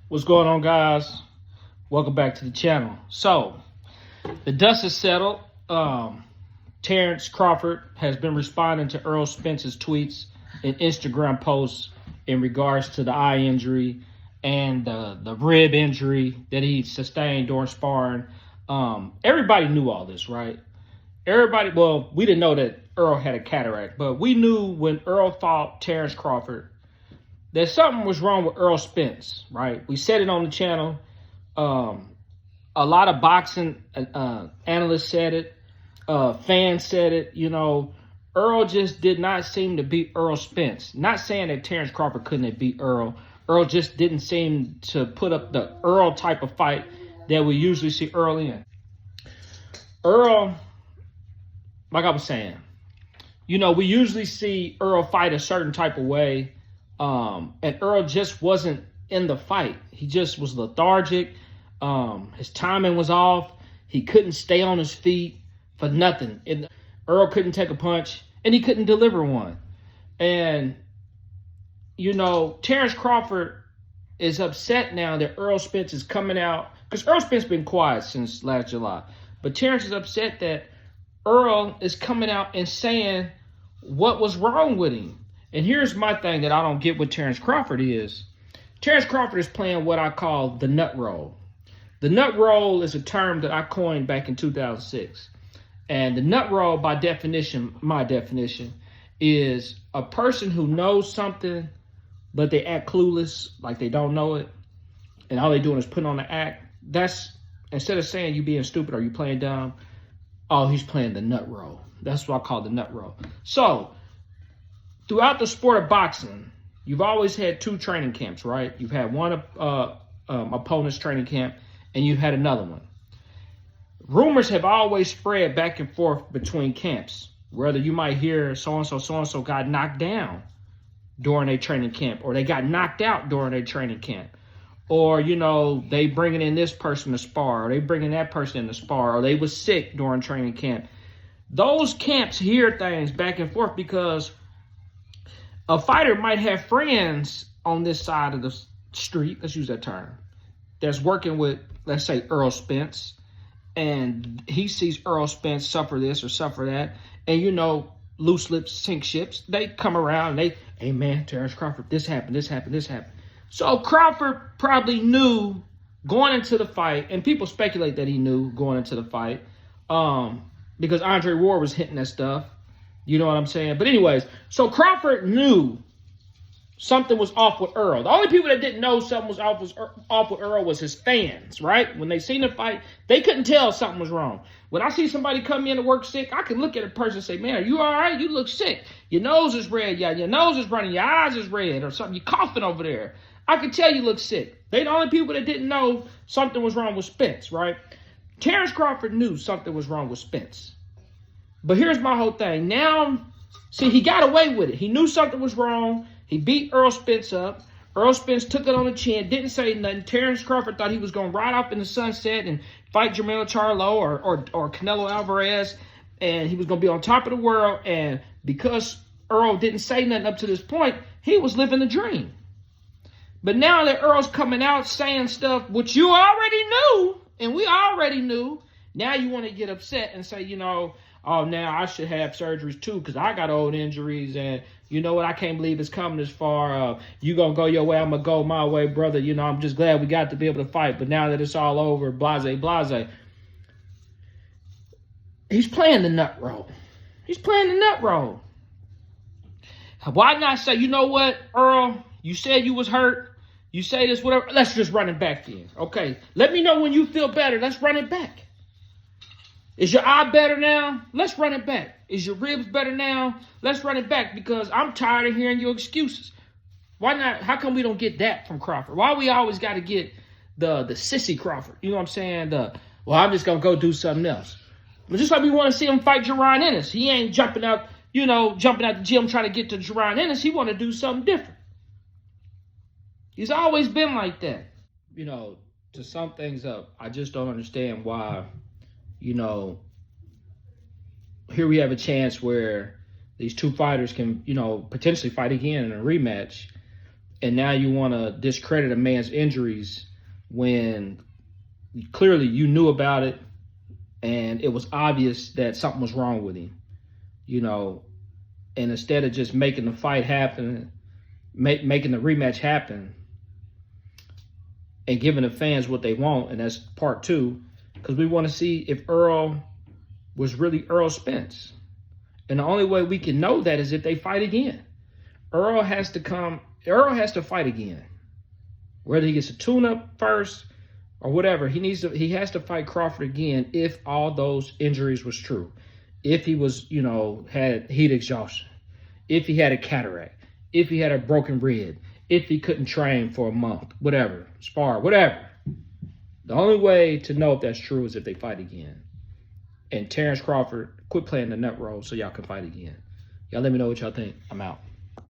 What's going on, guys? Welcome back to the channel. So, the dust has settled. Terence Crawford has been responding to Errol Spence's tweets and Instagram posts in regards to the eye injury and the rib injury that he sustained during sparring. Everybody knew all this, right? Well, we didn't know that Errol had a cataract, but we knew when Errol fought Terence Crawford that something was wrong with Errol Spence, right? We said it on the channel. A lot of boxing analysts said it. Fans said it. Errol just did not seem to beat Errol Spence. Not saying that Terence Crawford couldn't have beat Errol. Errol just didn't seem to put up the Errol type of fight that we usually see Errol in. Errol, like I was saying, we usually see Errol fight a certain type of way. And Errol just wasn't in the fight. He just was lethargic. His timing was off. He couldn't stay on his feet for nothing. Errol couldn't take a punch, and he couldn't deliver one. And, Terence Crawford is upset now that Errol Spence is coming out, because Errol Spence has been quiet since last July. But Terence is upset that Errol is coming out and saying what was wrong with him. And here's my thing that I don't get with Terence Crawford is, Terence Crawford is playing what I call the nut roll. The nut roll is a term that I coined back in 2006. And the nut roll, by definition, my definition, is a person who knows something, but they act clueless, like they don't know it. And all they're doing is putting on the act. That's, instead of saying you being stupid or you playing dumb, oh, he's playing the nut roll. That's what I call the nut roll. So, throughout the sport of boxing, you've always had two training camps, right? You've had one opponent's training camp, and you've had another one. Rumors have always spread back and forth between camps, whether you might hear so-and-so got knocked down during a training camp, or they got knocked out during a training camp, or, they bringing in this person to spar, or they bringing that person in to spar, or they was sick during training camp. Those camps hear things back and forth because a fighter might have friends on this side of the street, let's use that term, that's working with, let's say, Errol Spence, and he sees Errol Spence suffer this or suffer that, and loose lips sink ships. They come around and hey man, Terence Crawford, this happened. So Crawford probably knew going into the fight, and people speculate that he knew going into the fight, because Andre Ward was hitting that stuff. You know what I'm saying? But anyways, so Crawford knew something was off with Errol. The only people that didn't know something was off with Errol was his fans, right? When they seen the fight, they couldn't tell something was wrong. When I see somebody come in to work sick, I can look at a person and say, man, are you all right? You look sick. Your nose is red. Yeah, your nose is running. Your eyes is red or something. You're coughing over there. I can tell you look sick. They the only people that didn't know something was wrong with Spence, right? Terence Crawford knew something was wrong with Spence. But here's my whole thing. Now, see, he got away with it. He knew something was wrong. He beat Errol Spence up. Errol Spence took it on the chin, didn't say nothing. Terence Crawford thought he was going to ride off in the sunset and fight Jermell Charlo or Canelo Alvarez, and he was going to be on top of the world. And because Errol didn't say nothing up to this point, he was living the dream. But now that Errol's coming out saying stuff which you already knew, and we already knew, now you want to get upset and say, oh, now I should have surgeries too because I got old injuries, and you know what? I can't believe it's coming this far. You going to go your way, I'm going to go my way, brother. I'm just glad we got to be able to fight, but now that it's all over, blase, blase. He's playing the nut roll. He's playing the nut roll. Why not say, you know what, Earl, you said you was hurt. You say this, whatever. Let's just run it back for you. Okay, let me know when you feel better. Let's run it back. Is your eye better now? Let's run it back. Is your ribs better now? Let's run it back because I'm tired of hearing your excuses. Why not? How come we don't get that from Crawford? Why we always got to get the sissy Crawford? You know what I'm saying? Well, I'm just going to go do something else. But just like we want to see him fight Jerron Ennis. He ain't jumping out the gym trying to get to Jerron Ennis. He want to do something different. He's always been like that. To sum things up, I just don't understand why, here we have a chance where these two fighters can, potentially fight again in a rematch. And now you want to discredit a man's injuries when clearly you knew about it and it was obvious that something was wrong with him, you know. And instead of just making the fight happen, making the rematch happen, and giving the fans what they want, and that's part two, because we want to see if Errol was really Errol Spence. And the only way we can know that is if they fight again. Errol has to fight again. Whether he gets a tune-up first or whatever, he has to fight Crawford again if all those injuries was true. If he was, had heat exhaustion, if he had a cataract, if he had a broken rib, if he couldn't train for a month, whatever, spar, whatever. The only way to know if that's true is if they fight again. And Terence Crawford, quit playing the nut role so y'all can fight again. Y'all let me know what y'all think. I'm out.